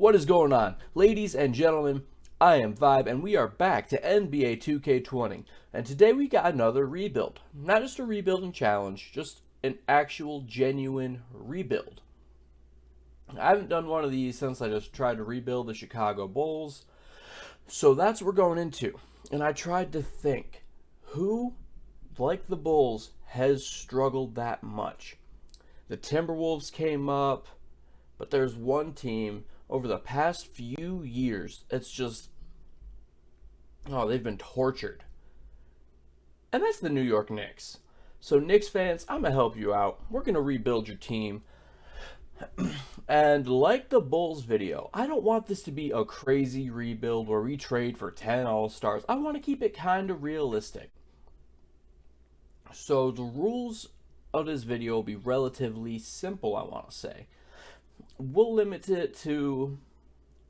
What is going on? Ladies and gentlemen, I am Vybe, and we are back to NBA 2K20. And today we got another rebuild. Not just a rebuilding challenge, just an actual, genuine rebuild. I haven't done one of these since I just tried to rebuild the Chicago Bulls. So that's what we're going into. And I tried to think, who, like the Bulls, has struggled that much? The Timberwolves came up, but there's one team over the past few years it's just, oh, they've been tortured. And that's the New York Knicks. So Knicks fans, I'm going to help you out. We're going to rebuild your team. And like the Bulls video, I don't want this to be a crazy rebuild where we trade for 10 All-Stars. I want to keep it kind of realistic. So the rules of this video will be relatively simple, I want to say. We'll limit it to,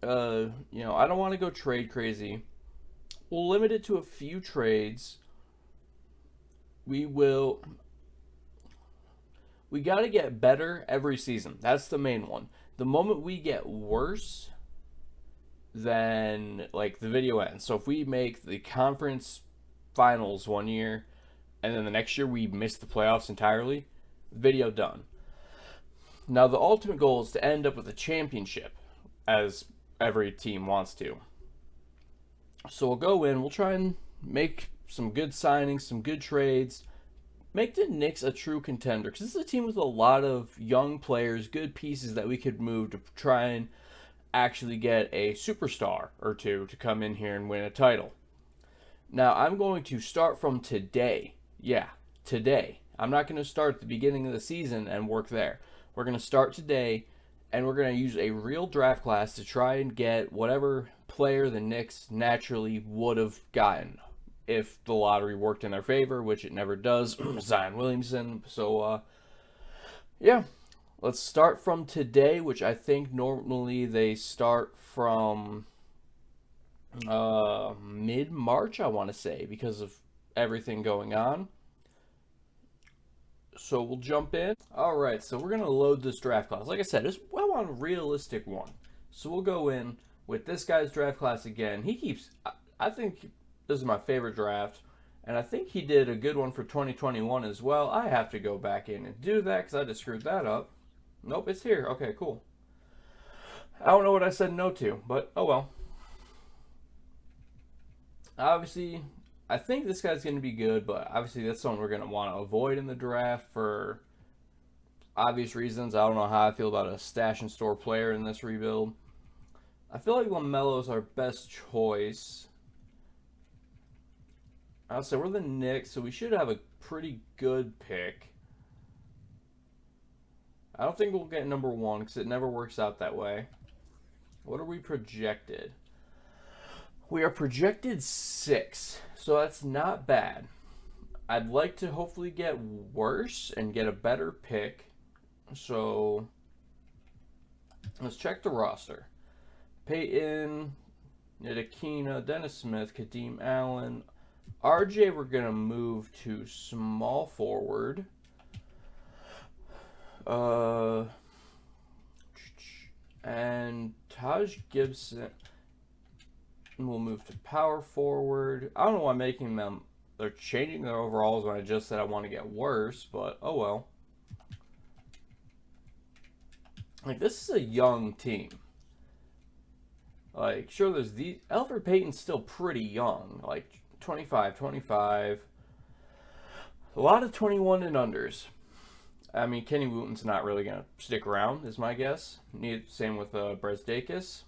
I don't want to go trade crazy. We'll limit it to a few trades. We got to get better every season. That's the main one. The moment we get worse, then like the video ends. So if we make the conference finals one year and then the next year we miss the playoffs entirely, video done. Now the ultimate goal is to end up with a championship, as every team wants to. So we'll go in, we'll try and make some good signings, some good trades, make the Knicks a true contender, because this is a team with a lot of young players, good pieces that we could move to try and actually get a superstar or two to come in here and win a title. Now I'm going to start from today. Yeah, today. I'm not going to start at the beginning of the season and work there. We're going to start today, and we're going to use a real draft class to try and get whatever player the Knicks naturally would have gotten if the lottery worked in their favor, which it never does. Zion Williamson. So, yeah, let's start from today, which I think normally they start from mid-March, I want to say, because of everything going on. So we'll jump in. All right, so we're going to load this draft class. Like I said, I want a realistic one. So we'll go in with this guy's draft class again. I think this is my favorite draft, and I think he did a good one for 2021 as well. I have to go back in and do that because I just screwed that up. Nope, it's here. Okay, cool. I don't know what I said no to, but oh well. Obviously, I think this guy's going to be good, but obviously that's something we're going to want to avoid in the draft for obvious reasons. I don't know how I feel about a stash and store player in this rebuild. I feel like LaMelo's our best choice. I'll say we're the Knicks, so we should have a pretty good pick. I don't think we'll get number one because it never works out that way. What are we projected? We are projected 6, so that's not bad. I'd like to hopefully get worse and get a better pick. So let's check the roster. Peyton, Ntilikina, Dennis Smith, Kadeem Allen. RJ we're going to move to small forward. And Taj Gibson we'll move to power forward. I don't know why I'm making them, they're changing their overalls when I just said I want to get worse, but oh well. Like, this is a young team. Like, sure, there's these. Elfrid Payton's still pretty young, like 25. A lot of 21 and unders. I mean, Kenny Wooten's not really going to stick around, is my guess. Same with Bresdakis.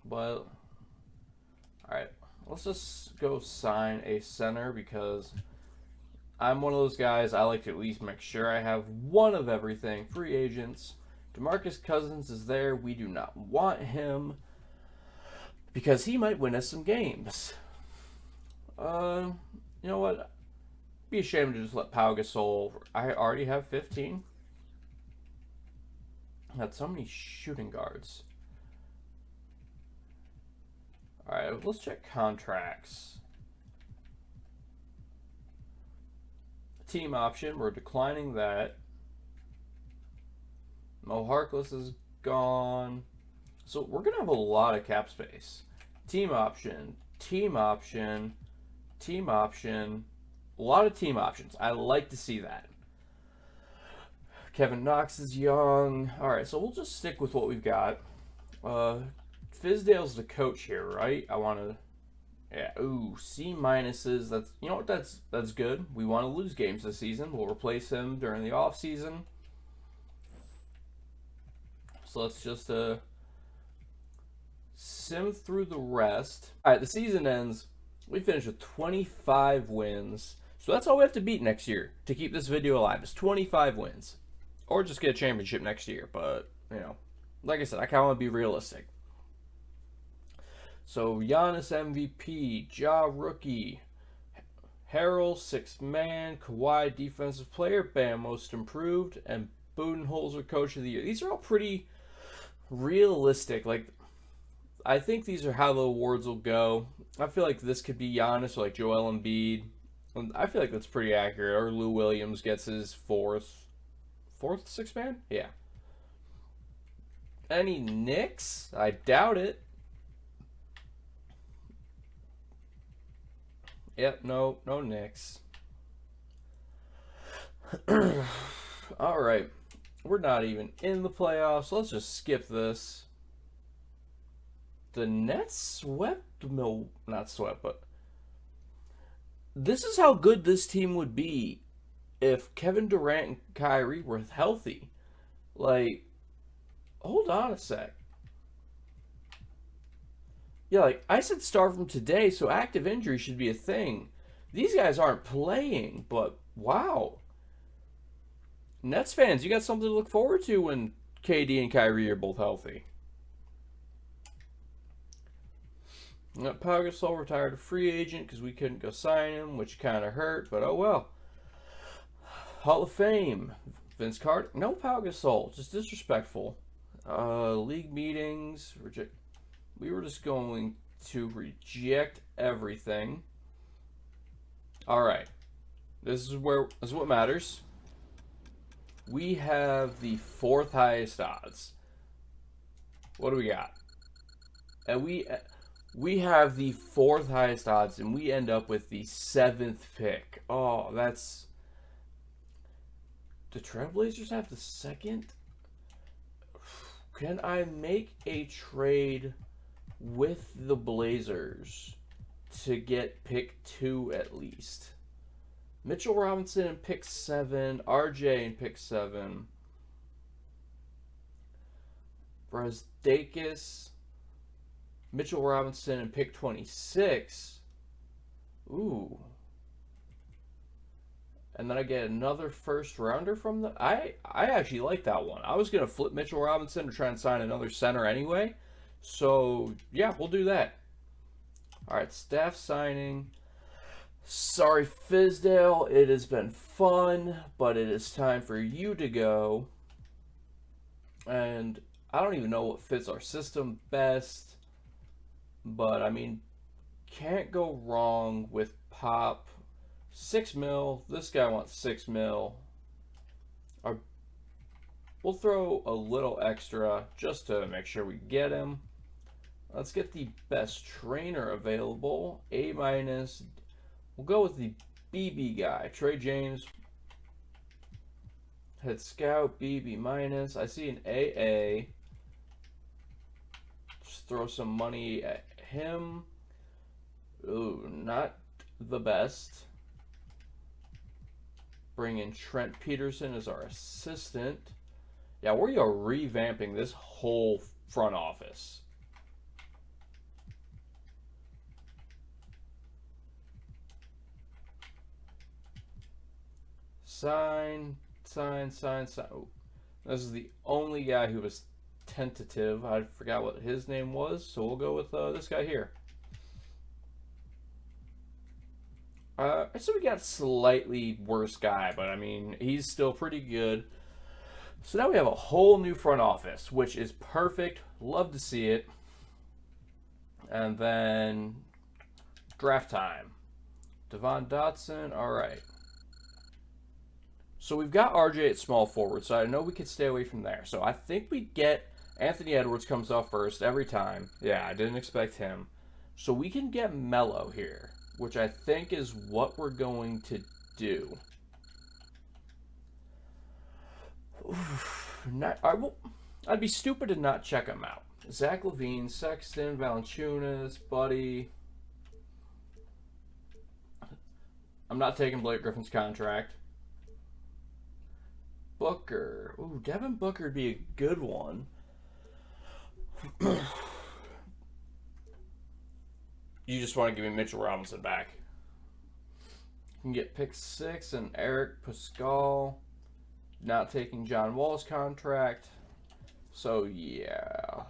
But, alright, let's just go sign a center because I'm one of those guys, I like to at least make sure I have one of everything. Free agents. DeMarcus Cousins is there. We do not want him because he might win us some games. You know what? Be ashamed to just let Pau Gasol. I already have 15. That's so many shooting guards. Alright, let's check contracts. Team option, we're declining that. Mo Harkless is gone. So we're going to have a lot of cap space. Team option, team option, team option. A lot of team options. I like to see that. Kevin Knox is young. All right, so we'll just stick with what we've got. Fizdale's the coach here, right? I want to... Yeah, ooh, C minuses. That's, you know what, that's good. We want to lose games this season. We'll replace him during the off season. So let's just sim through the rest. All right, the season ends. We finish with 25 wins. So that's all we have to beat next year to keep this video alive. It's 25 wins, or just get a championship next year. But you know, like I said, I kind of want to be realistic. So Giannis MVP, Ja rookie, Harrell 6th man, Kawhi defensive player, Bam most improved, and Budenholzer coach of the year. These are all pretty realistic. Like, I think these are how the awards will go. I feel like this could be Giannis or like Joel Embiid. I feel like that's pretty accurate. Or Lou Williams gets his fourth 6th man? Yeah. Any Knicks? I doubt it. Yep, no Knicks. All right. We're not even in the playoffs. Let's just skip this. The Nets swept, no, not swept, but this is how good this team would be if Kevin Durant and Kyrie were healthy. Like, hold on a sec. Yeah, like, I said start from today, so active injury should be a thing. These guys aren't playing, but wow. Nets fans, you got something to look forward to when KD and Kyrie are both healthy. Pau Gasol retired a free agent because we couldn't go sign him, which kind of hurt, but oh well. Hall of Fame, Vince Carter. No Pau Gasol, just disrespectful. League meetings, reject. We were just going to reject everything. All right, this is what matters. We have the 4th highest odds. What do we got? And we have the 4th highest odds, and we end up with the 7th pick. Oh, that's... The Trailblazers have the 2nd? Can I make a trade with the Blazers to get pick 2 at least? Mitchell Robinson in pick 7, RJ in pick 7, Brazdakis, Mitchell Robinson in pick 26. Ooh. And then I get another 1st rounder from the... I actually like that one. I was going to flip Mitchell Robinson to try and sign another center anyway. So, yeah, we'll do that. All right, staff signing. Sorry, Fizdale. It has been fun, but it is time for you to go. And I don't even know what fits our system best. But, I mean, can't go wrong with Pop. 6 mil. This guy wants 6 mil. We'll throw a little extra just to make sure we get him. Let's get the best trainer available. A-. We'll go with the BB guy. Trey James. Head scout, BB-. I see an AA. Just throw some money at him. Ooh, not the best. Bring in Trent Peterson as our assistant. Yeah, we are revamping this whole front office. Sign. Oh, this is the only guy who was tentative. I forgot what his name was, so we'll go with this guy here. So we got a slightly worse guy, but I mean, he's still pretty good. So now we have a whole new front office, which is perfect. Love to see it. And then draft time. Devon Dotson. All right. So we've got RJ at small forward, so I know we could stay away from there. So I think we get Anthony Edwards comes off first every time. Yeah, I didn't expect him. So we can get Melo here, which I think is what we're going to do. I'd be stupid to not check him out. Zach LaVine, Sexton, Valanciunas, Buddy. I'm not taking Blake Griffin's contract. Booker. Ooh, Devin Booker would be a good one. You just want to give me Mitchell Robinson back. You can get pick 6 and Eric Pascal. Not taking John Wall's contract. So, yeah.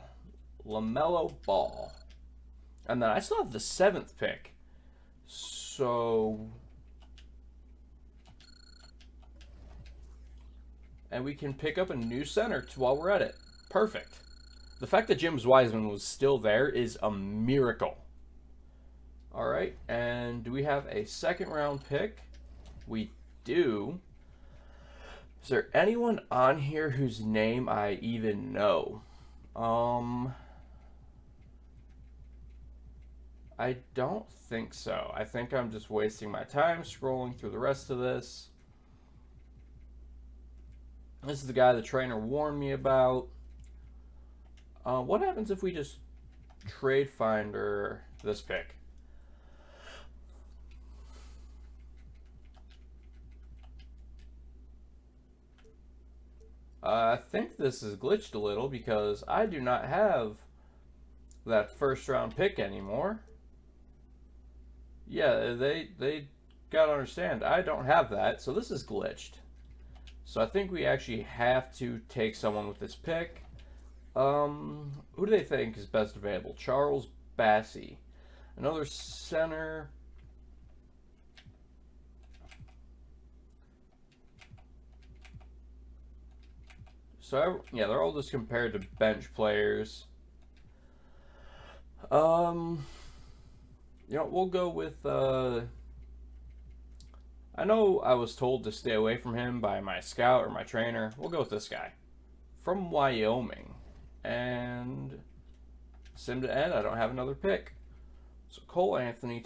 LaMelo Ball. And then I still have the 7th pick. So... and we can pick up a new center while we're at it. Perfect. The fact that James Wiseman was still there is a miracle. All right, and do we have a 2nd round pick? We do. Is there anyone on here whose name I even know? I don't think so. I think I'm just wasting my time scrolling through the rest of this. This is the guy the trainer warned me about. What happens if we just trade finder this pick? I think this is glitched a little because I do not have that 1st round pick anymore. Yeah, they gotta understand, I don't have that, so this is glitched. So I think we actually have to take someone with this pick. Who do they think is best available? Charles Bassey. Another center. So, yeah, they're all just compared to bench players. You know, we'll go with, I know I was told to stay away from him by my scout or my trainer. We'll go with this guy. From Wyoming. And sim to end, I don't have another pick. So Cole Anthony,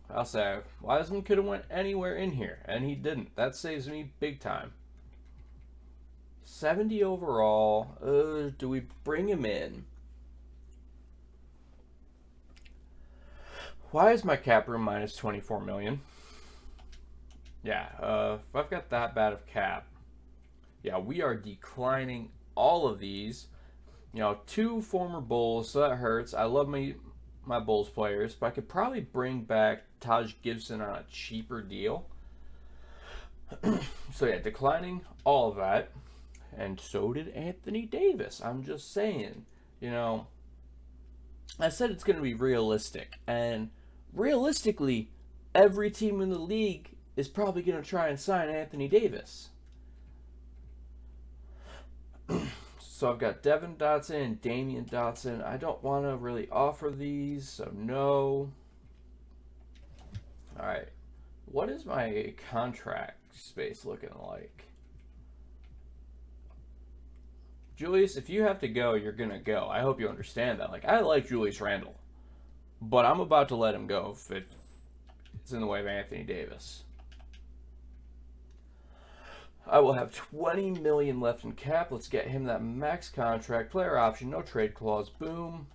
I'll say Wiseman could have went anywhere in here, and he didn't. That saves me big time. 70 overall. Do we bring him in? Why is my cap room minus 24 million? Yeah, if I've got that bad of cap, yeah, we are declining all of these. You know, 2 former Bulls, so that hurts. I love my Bulls players, but I could probably bring back Taj Gibson on a cheaper deal. So yeah, declining all of that. And so did Anthony Davis. I'm just saying, you know, I said it's going to be realistic. And realistically, every team in the league is probably going to try and sign Anthony Davis. So I've got Devin Dotson and Damian Dotson. I don't want to really offer these, so no. All right. What is my contract space looking like? Julius, if you have to go, you're going to go. I hope you understand that. Like, I like Julius Randle, but I'm about to let him go if it's in the way of Anthony Davis. I will have 20 million left in cap. Let's get him that max contract, player option, no trade clause. Boom.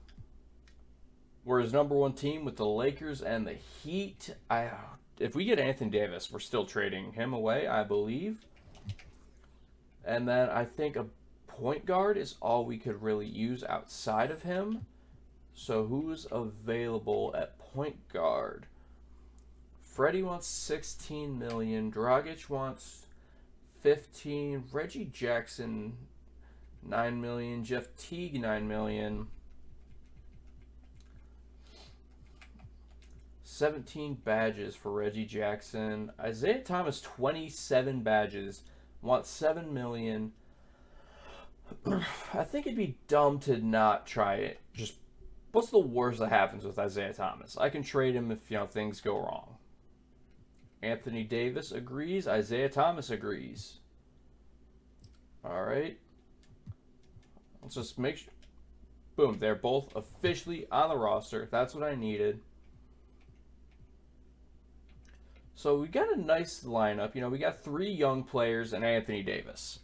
We're his #1 team with the Lakers and the Heat. If we get Anthony Davis, we're still trading him away, I believe. And then I think a point guard is all we could really use outside of him. So who's available at point guard? Freddie wants 16 million. Dragic wants 15. Reggie Jackson 9 million. Jeff Teague 9 million. 17 badges for Reggie Jackson. Isaiah Thomas 27 badges. Wants 7 million. I think it'd be dumb to not try it. Just what's the worst that happens with Isaiah Thomas? I can trade him if, you know, things go wrong. Anthony Davis agrees. Isaiah Thomas agrees. All right. Let's just make sure. Boom, they're both officially on the roster. That's what I needed. So we got a nice lineup. You know, we got 3 young players and Anthony Davis.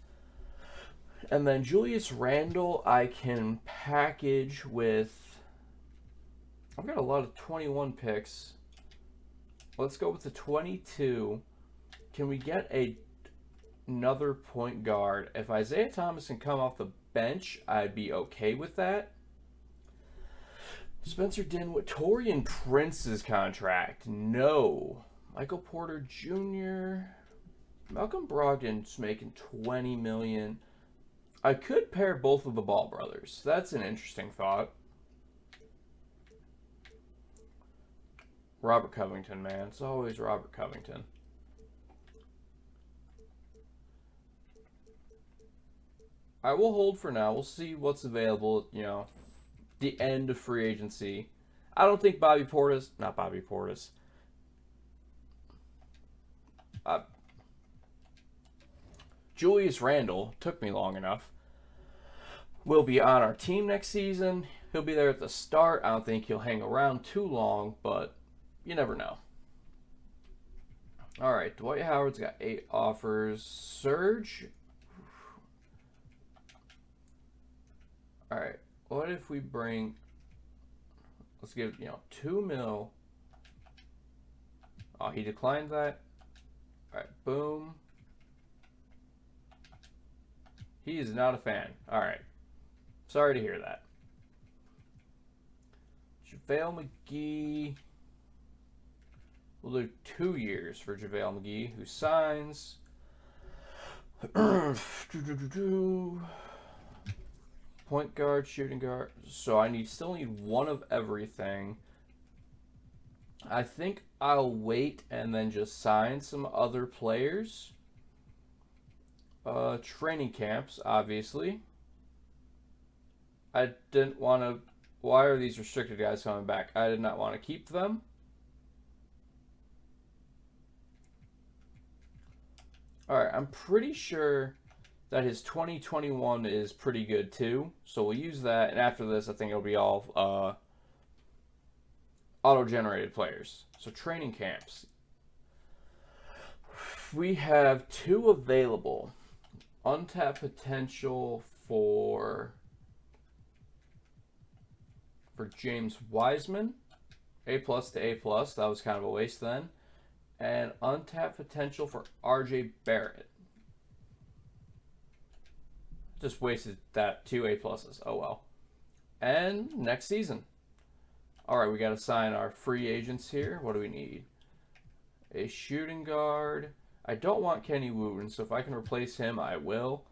And then Julius Randle, I can package with. I've got a lot of 21 picks. Let's go with the 22. Can we get another point guard? If Isaiah Thomas can come off the bench, I'd be okay with that. Spencer Dinwiddie, Taurean Prince's contract. No. Michael Porter Jr. Malcolm Brogdon's making $20 million. I could pair both of the Ball brothers. That's an interesting thought. Robert Covington, man. It's always Robert Covington. I will hold for now. We'll see what's available, you know, the end of free agency. I don't think Bobby Portis, not Bobby Portis. Julius Randle, took me long enough, will be on our team next season. He'll be there at the start. I don't think he'll hang around too long, but you never know. All right, Dwight Howard's got 8 offers. Serge. All right, what if we bring, let's give, you know, $2 mil. Oh, he declined that. All right, boom. He is not a fan. All right. Sorry to hear that. JaVale McGee. We'll do 2 years for JaVale McGee, who signs. Point guard, shooting guard. So I still need one of everything. I think I'll wait and then just sign some other players. Training camps, obviously. I didn't want to. Why are these restricted guys coming back? I did not want to keep them. Alright, I'm pretty sure that his 2021 is pretty good too. So we'll use that. And after this, I think it'll be all auto-generated players. So training camps. We have 2 available. Untapped potential for James Wiseman, A+ to A+. That was kind of a waste then. And untapped potential for RJ Barrett. Just wasted that 2 A+. Oh well. And next season. All right, we got to sign our free agents here. What do we need? A shooting guard. I don't want Kenny Wooten, so if I can replace him, I will.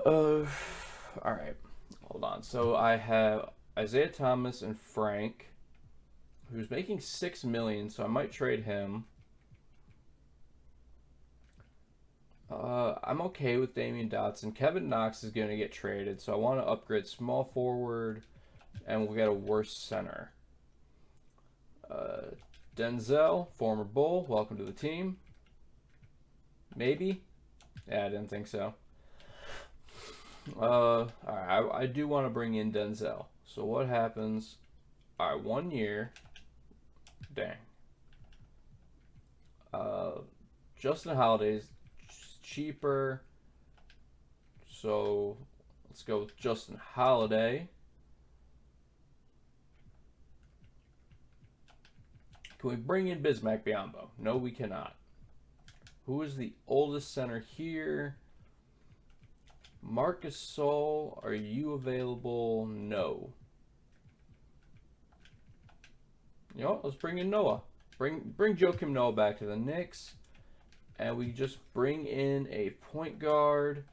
All right, hold on. So I have Isaiah Thomas and Frank, who's making $6 million, so I might trade him. I'm okay with Damian Dotson. Kevin Knox is going to get traded, so I want to upgrade small forward, and we'll get a worse center. Denzel, former Bull, welcome to the team. Maybe? Yeah, I didn't think so. All right, I do want to bring in Denzel. So what happens? All right, 1 year. Dang. Justin Holiday's cheaper. So let's go with Justin Holiday. Can we bring in Bismack Biyombo? No, we cannot. Who is the oldest center here? Marcus Gasol, are you available? No. You know what? Let's bring in Noah. Bring Joakim Noah back to the Knicks. And we just bring in a point guard.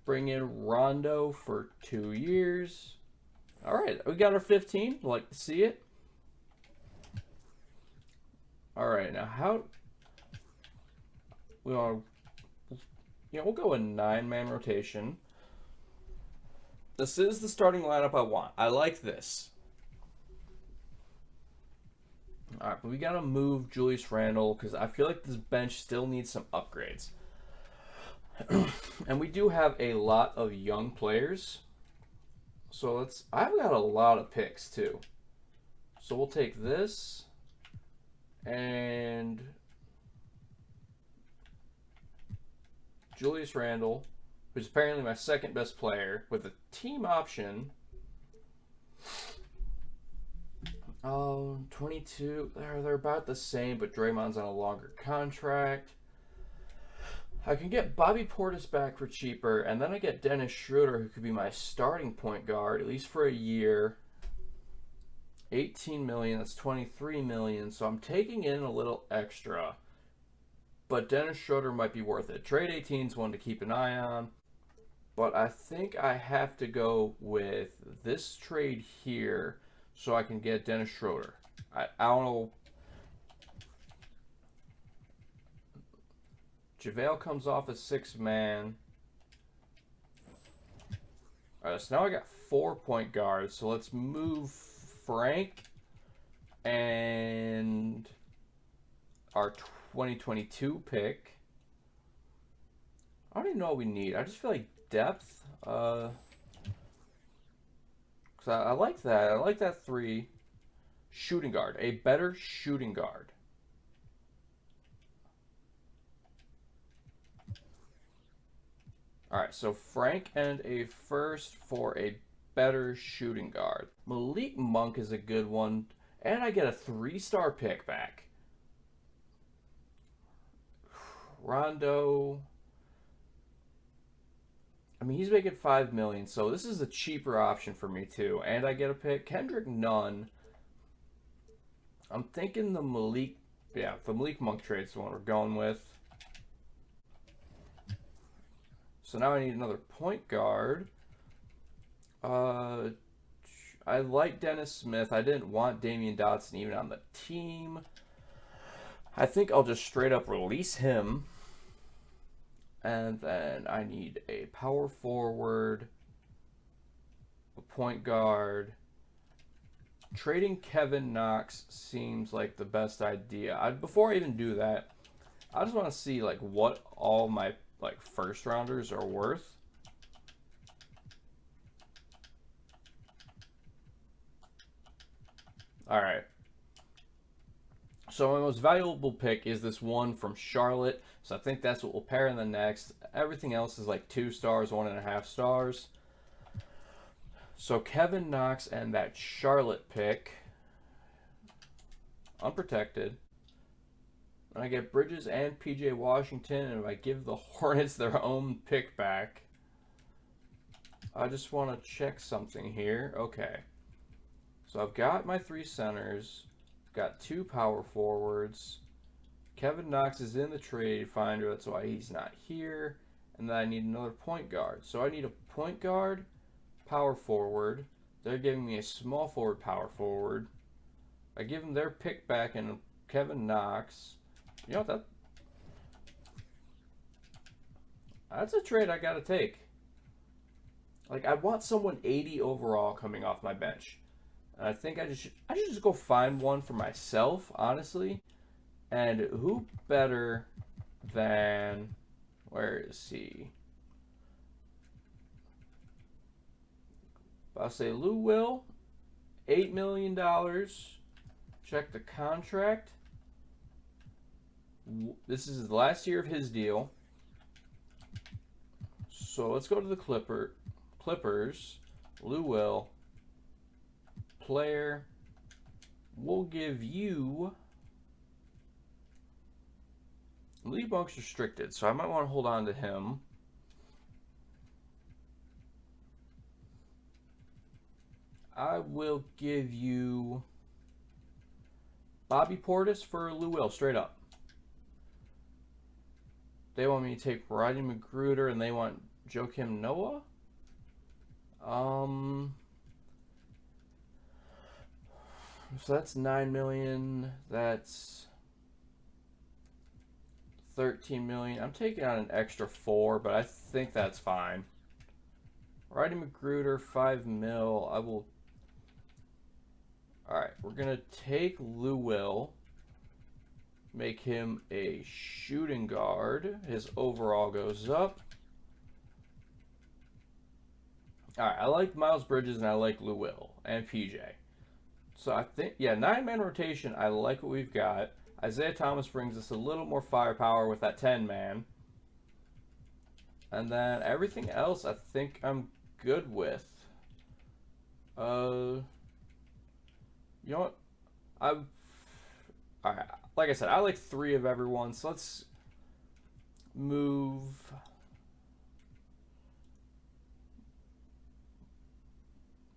Bring in Rondo for 2 years. All right, we got our 15. Like to see it. All right, now how we want to, we'll go a 9-man rotation. This is the starting lineup I want. I like this. All right, but we got to move Julius Randle because I feel like this bench still needs some upgrades. And we do have a lot of young players. So I've got a lot of picks too. So we'll take this and Julius Randle, who's apparently my second best player, with a team option. 22. They're about the same, but Draymond's on a longer contract. I can get Bobby Portis back for cheaper, and then I get Dennis Schroeder, who could be my starting point guard, at least for a year. 18 million, that's 23 million, so I'm taking in a little extra. But Dennis Schroeder might be worth it. Trade 18 is one to keep an eye on. But I think I have to go with this trade here so I can get Dennis Schroeder. I don't know. JaVale comes off as 6-man. Alright, so now I got 4 point guards. So let's move Frank and our 2022 pick. I don't even know what we need. I just feel like depth. Because I like that. I like that 3. Shooting guard. A better shooting guard. Alright, so Frank and a first for a better shooting guard. Malik Monk is a good one. And I get a 3-star pick back. Rondo. I mean, he's making $5 million, so this is a cheaper option for me too. And I get a pick. Kendrick Nunn. I'm thinking the Malik Monk trade's the one we're going with. So now I need another point guard. I like Dennis Smith. I didn't want Damian Dotson even on the team. I think I'll just straight up release him. And then I need a power forward, a point guard. Trading Kevin Knox seems like the best idea. Before I even do that, I just want to see like what all my first rounders are worth. All right. So my most valuable pick is this one from Charlotte. So I think that's what we'll pair in the next. Everything else is like 2 stars, 1.5 stars. So Kevin Knox and that Charlotte pick. Unprotected. And I get Bridges and PJ Washington. And if I give the Hornets their own pick back, I just want to check something here. Okay. So I've got my 3 centers. Got 2 power forwards. Kevin Knox is in the trade finder. That's why he's not here. And then I need another point guard. So I need a point guard, power forward. They're giving me a small forward, power forward. I give them their pick back and Kevin Knox. You know what? That's a trade I got to take. Like, I want someone 80 overall coming off my bench. And I think I should just go find one for myself, honestly. And who better than, where is he? I'll say Lou Will, $8 million. Check the contract. This is the last year of his deal. So let's go to the Clippers. Lou Will. Player. We'll give you Lee Bunk's restricted, so I might want to hold on to him. I will give you Bobby Portis for Lou Will, straight up. They want me to take Rodney McGruder, and they want Joakim Noah. So that's $9 million. That's $13 million. I'm taking on an extra 4, but I think that's fine. Rodney McGruder, $5 mil. I will. All right. we're going to take Lou Will, make him a shooting guard. His overall goes up. All right, I like Miles Bridges and I like Lou Will and PJ. So I think, yeah, 9-man rotation, I like what we've got. Isaiah Thomas brings us a little more firepower with that 10-man. And then everything else I think I'm good with. You know what? All right, like I said, I like 3 of everyone. So let's move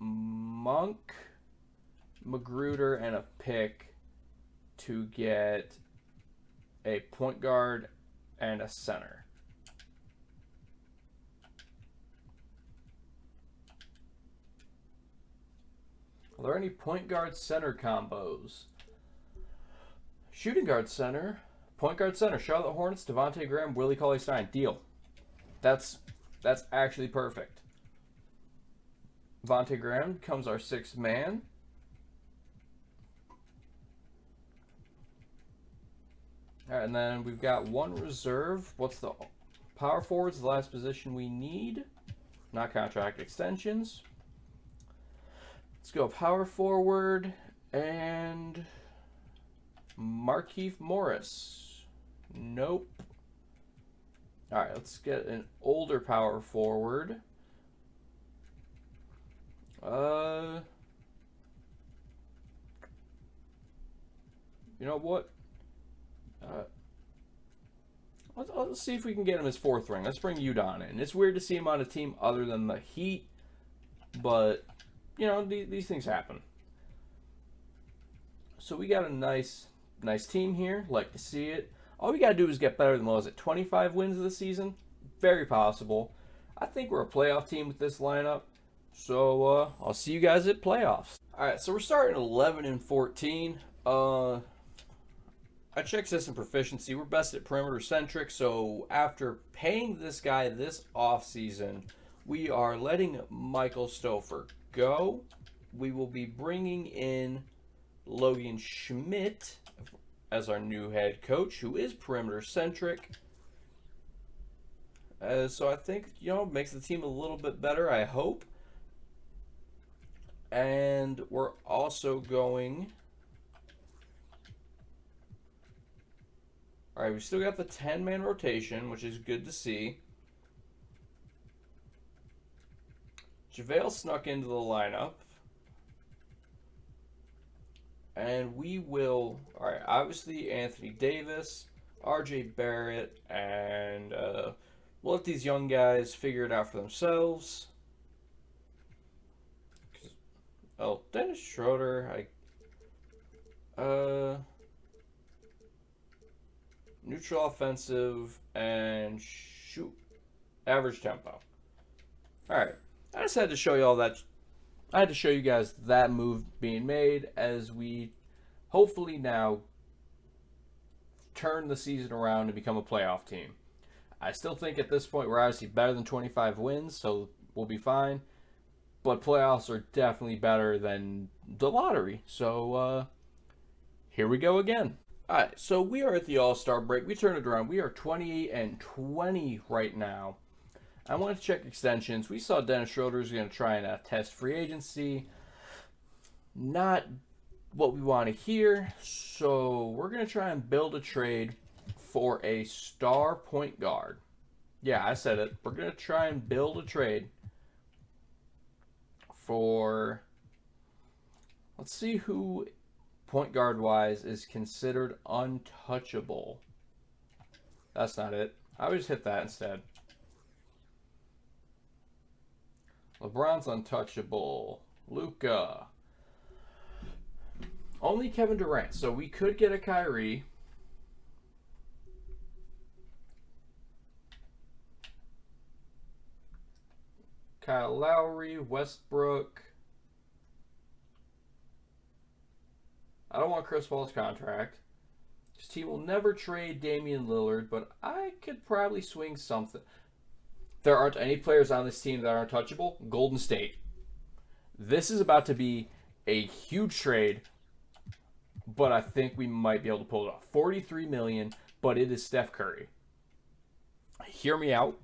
Monk, Magruder, and a pick to get a point guard and a center. Are there any point guard center combos? Shooting guard center, point guard center, Charlotte Hornets, Devontae Graham, Willie Cauley-Stein. Deal. That's actually perfect. Devontae Graham becomes our 6th man. All right, and then we've got 1 reserve. What's the power forward's the last position we need? Not contract extensions. Let's go power forward and Markieff Morris. Nope. All right, let's get an older power forward. You know what? Let's see if we can get him his 4th ring. Let's bring Udon in. It's weird to see him on a team other than the Heat, but you know, these things happen. So we got a nice team here. Like to see it. All we got to do is get better than, what was it, 25 wins this season? Very possible. I think we're a playoff team with this lineup. So I'll see you guys at playoffs. All right, so we're starting 11-14. I checked system proficiency. We're best at perimeter centric. So after paying this guy this offseason, we are letting Michael Stouffer go. We will be bringing in Logan Schmidt as our new head coach, who is perimeter centric. So I think, you know, makes the team a little bit better, I hope. And we're also going... All right, we still got the 10-man rotation, which is good to see. JaVale snuck into the lineup. And we will... All right, obviously Anthony Davis, RJ Barrett, and we'll let these young guys figure it out for themselves. Oh, Dennis Schroeder, neutral offensive and shoot average tempo. All right, I just had to show you all that. I had to show you guys that move being made as we hopefully now turn the season around and become a playoff team. I still think at this point we're obviously better than 25 wins, so we'll be fine. But playoffs are definitely better than the lottery. So here we go again. All right, so we are at the All-Star break. We turned it around. We are 28-20 right now. I want to check extensions. We saw Dennis Schroeder is going to try and test free agency. Not what we want to hear. So we're going to try and build a trade for a star point guard. Yeah, I said it. We're going to try and build a trade for... Let's see who, point guard wise, is considered untouchable. That's not it. I would just hit that instead. LeBron's untouchable. Luka. Only Kevin Durant. So we could get a Kyrie. Kyle Lowry, Westbrook. I don't want Chris Paul's contract. This team will never trade Damian Lillard, but I could probably swing something. There aren't any players on this team that are untouchable. Golden State. This is about to be a huge trade. but I think we might be able to pull it off. 43 million, but it is Steph Curry. Hear me out.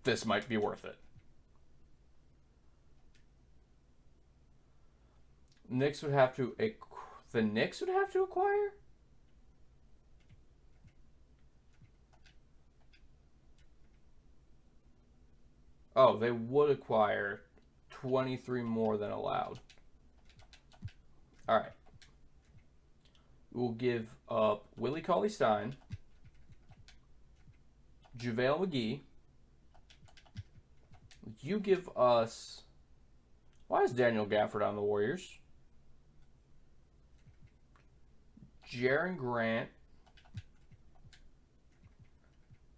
This might be worth it. The Knicks would have to acquire? Oh, they would acquire 23 more than allowed. All right. We'll give up Willie Cauley-Stein, JaVale McGee. You give us... Why is Daniel Gafford on the Warriors? Jaren Grant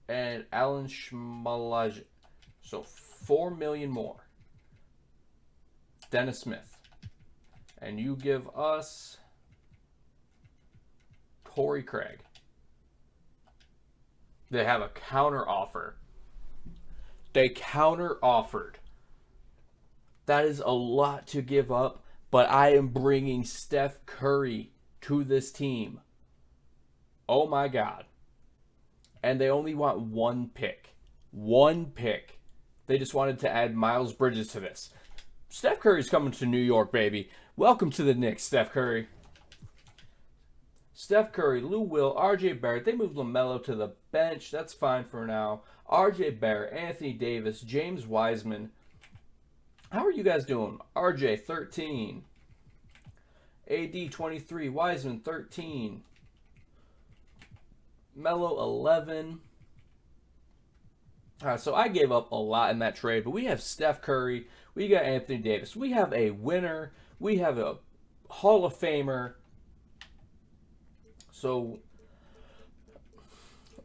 and Alan Schmalaj. So 4 million more. Dennis Smith. And you give us Torrey Craig. They have a counter offer. They counter offered. That is a lot to give up, but I am bringing Steph Curry to this team. Oh my God. And they only want one pick. One pick. They just wanted to add Miles Bridges to this. Steph Curry's coming to New York, baby. Welcome to the Knicks, Steph Curry. Steph Curry, Lou Will, RJ Barrett. They moved LaMelo to the bench. That's fine for now. RJ Barrett, Anthony Davis, James Wiseman. How are you guys doing? RJ, 13. AD, 23. Wiseman, 13. Melo, 11. All right, so I gave up a lot in that trade, but we have Steph Curry. We got Anthony Davis. We have a winner. We have a Hall of Famer. So,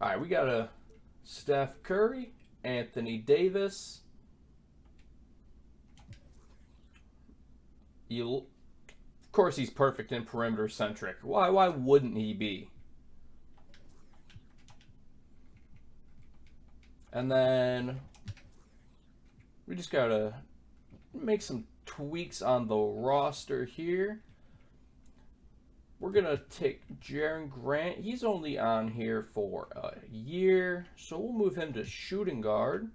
all right, we got a Steph Curry, Anthony Davis. Of course, he's perfect and perimeter centric. Why wouldn't he be? And then we just gotta make some tweaks on the roster here. We're going to take Jaren Grant. He's only on here for a year, so we'll move him to shooting guard.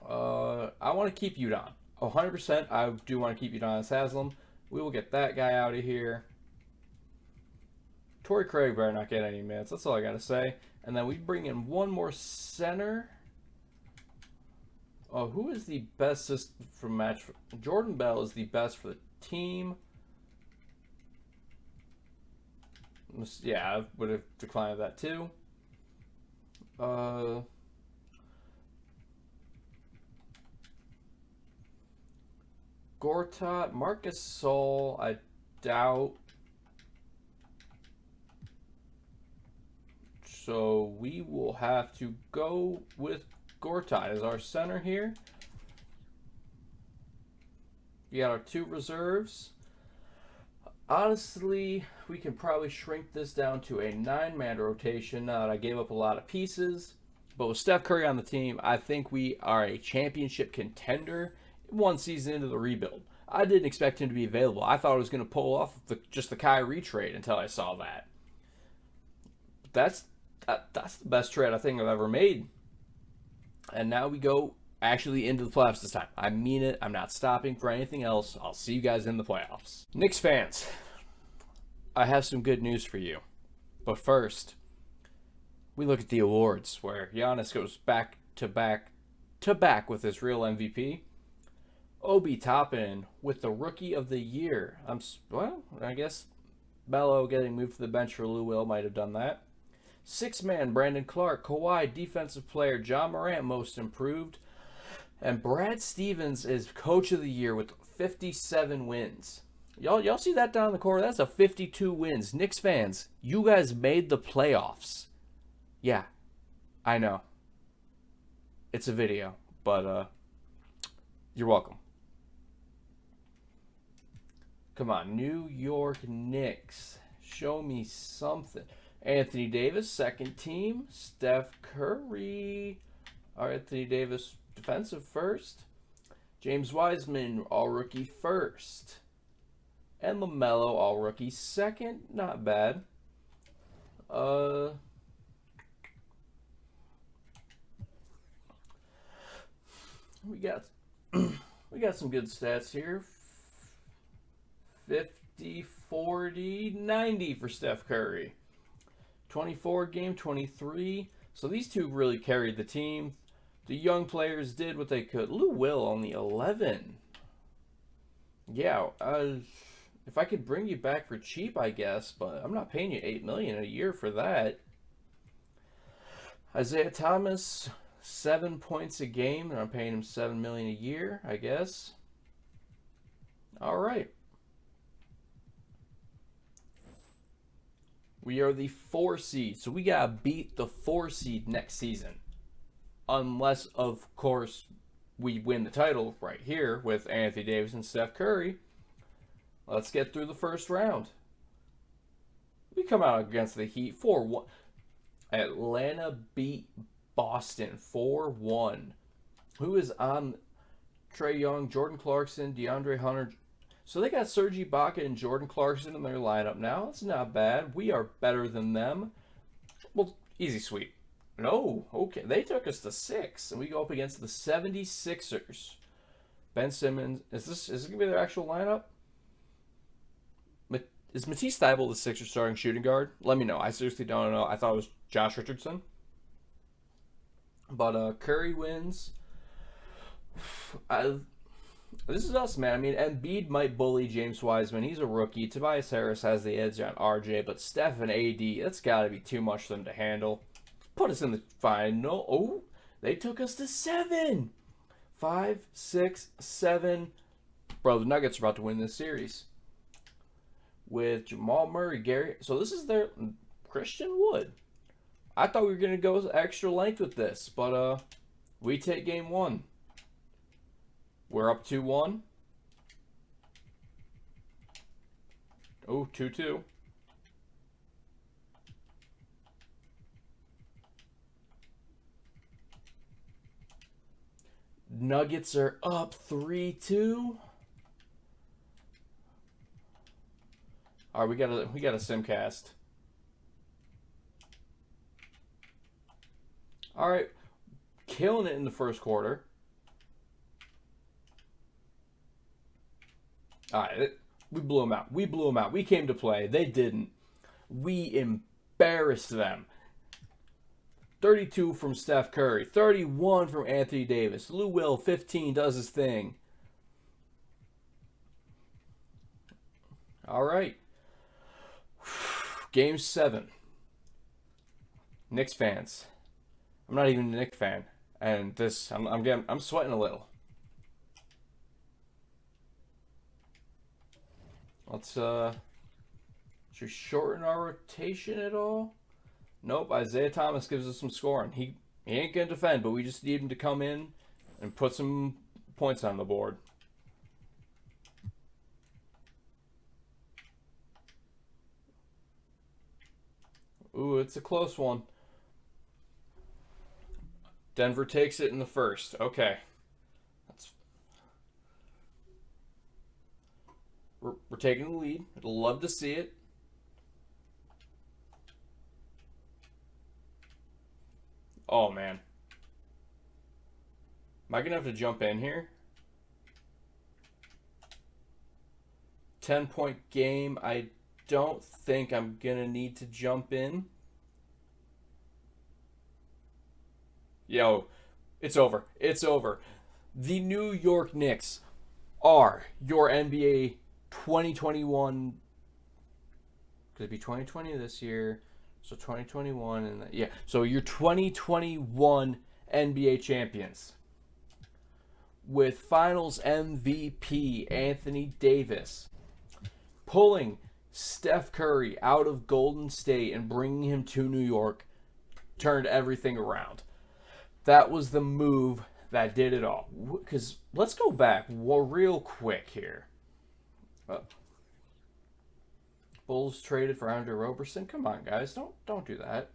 I want to keep Udon. 100%, I do want to keep Udonis Haslam. We will get that guy out of here. Torrey Craig better not get any minutes. That's all I got to say. And then we bring in one more center. Oh, who is the best for match? Jordan Bell is the best for the team. Yeah, I would have declined that too. Gortat, Marcus Sol, I doubt. So we will have to go with Gortat as our center here. We got our two reserves. Honestly, we can probably shrink this down to a 9-man rotation now that I gave up a lot of pieces. But with Steph Curry on the team, I think we are a championship contender 1 season into the rebuild. I didn't expect him to be available. I thought I was going to pull off just the Kyrie trade until I saw that. That's the best trade I think I've ever made. And now we go actually into the playoffs this time. I mean it. I'm not stopping for anything else. I'll see you guys in the playoffs. Knicks fans, I have some good news for you. But first, we look at the awards where Giannis goes back to back with his real MVP. Obi Toppin with the Rookie of the Year. I guess Melo getting moved to the bench for Lou Will might have done that. 6-man Brandon Clark, Kawhi Defensive Player, John Morant Most Improved, and Brad Stevens is Coach of the Year with 57 wins. Y'all see that down in the corner? That's a 52 wins. Knicks fans, you guys made the playoffs. Yeah, I know. It's a video, but you're welcome. Come on, New York Knicks. Show me something. Anthony Davis, second team. Steph Curry. Anthony Davis, defensive first. James Wiseman, all rookie first. And LaMelo, all rookie. Second, not bad. We got we got some good stats here. 50, 40, 90 for Steph Curry. 24 game, 23. So these two really carried the team. The young players did what they could. Lou Will only 11. Yeah, if I could bring you back for cheap, I guess, but I'm not paying you $8 million a year for that. Isaiah Thomas, 7 points a game, and I'm paying him $7 million a year, I guess. All right. We are the 4 seed, so we gotta beat the 4 seed next season, unless of course we win the title right here with Anthony Davis and Steph Curry. Let's get through the first round. We come out against the Heat 4-1. Atlanta beat Boston 4-1. Who is on? Trae Young, Jordan Clarkson, DeAndre Hunter. So they got Serge Ibaka and Jordan Clarkson in their lineup now. It's not bad. We are better than them. Well, easy sweep. No, okay. They took us to 6, and we go up against the 76ers. Ben Simmons. Is this gonna be their actual lineup? Is Matisse Thybulle the Sixers starting shooting guard? Let me know. I seriously don't know. I thought it was Josh Richardson. But Curry wins. This is us, man. I mean, Embiid might bully James Wiseman. He's a rookie. Tobias Harris has the edge on RJ, but Steph and AD, that's got to be too much for them to handle. Put us in the final. Oh, they took us to 7. 5, 6, 7. Bro, the Nuggets are about to win this series. With Jamal Murray, Gary. So this is their Christian Wood. I thought we were going to go extra length with this, but we take game 1. We're up 2-1. Oh, 2-2. Nuggets are up 3-2. All right, we got a simcast. All right, killing it in the first quarter. All right, we blew them out. We blew them out. We came to play. They didn't. We embarrassed them. 32 from Steph Curry. 31 from Anthony Davis. Lou Will, 15, does his thing. All right. Game 7. Knicks fans. I'm not even a Knicks fan, and this I'm sweating a little. Let's should we shorten our rotation at all? Nope. Isaiah Thomas gives us some scoring. He ain't gonna defend, but we just need him to come in and put some points on the board. Ooh, it's a close one. Denver takes it in the first. Okay. We're taking the lead. I'd love to see it. Oh, man. Am I going to have to jump in here? 10-point game. I don't think I'm going to need to jump in. Yo, it's over. It's over. The New York Knicks are your NBA 2021. Could it be 2020 this year? So 2021 and yeah. So your 2021 NBA champions with Finals MVP Anthony Davis pulling Steph Curry out of Golden State and bringing him to New York turned everything around. That was the move that did it all. Because let's go back real quick here. Bulls traded for Andre Roberson. Come on, guys. Don't do that.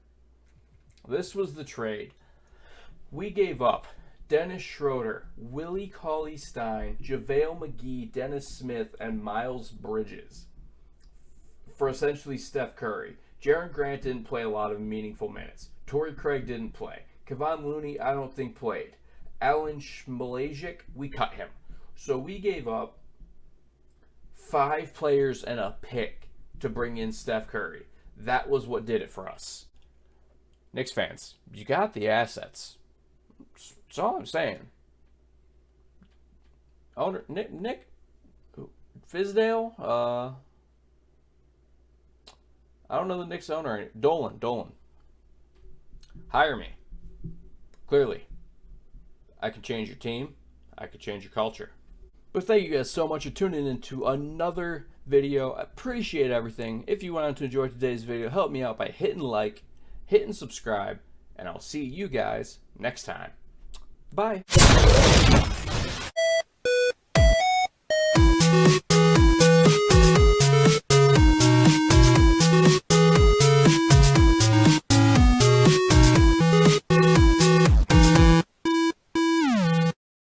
This was the trade. We gave up Dennis Schroeder, Willie Cauley-Stein, JaVale McGee, Dennis Smith, and Miles Bridges for essentially Steph Curry. Jaren Grant didn't play a lot of meaningful minutes. Torrey Craig didn't play. Kevon Looney, I don't think played. Alan Smolajic, we cut him. So we gave up 5 players and a pick to bring in Steph Curry. That was what did it for us. Knicks fans, you got the assets. That's all I'm saying. Owner Nick Fizdale, I don't know the Knicks owner. Dolan. Hire me. Clearly, I can change your team. I can change your culture. But thank you guys so much for tuning into another video. I appreciate everything. If you wanted to enjoy today's video, help me out by hitting like, hitting subscribe, and I'll see you guys next time. Bye.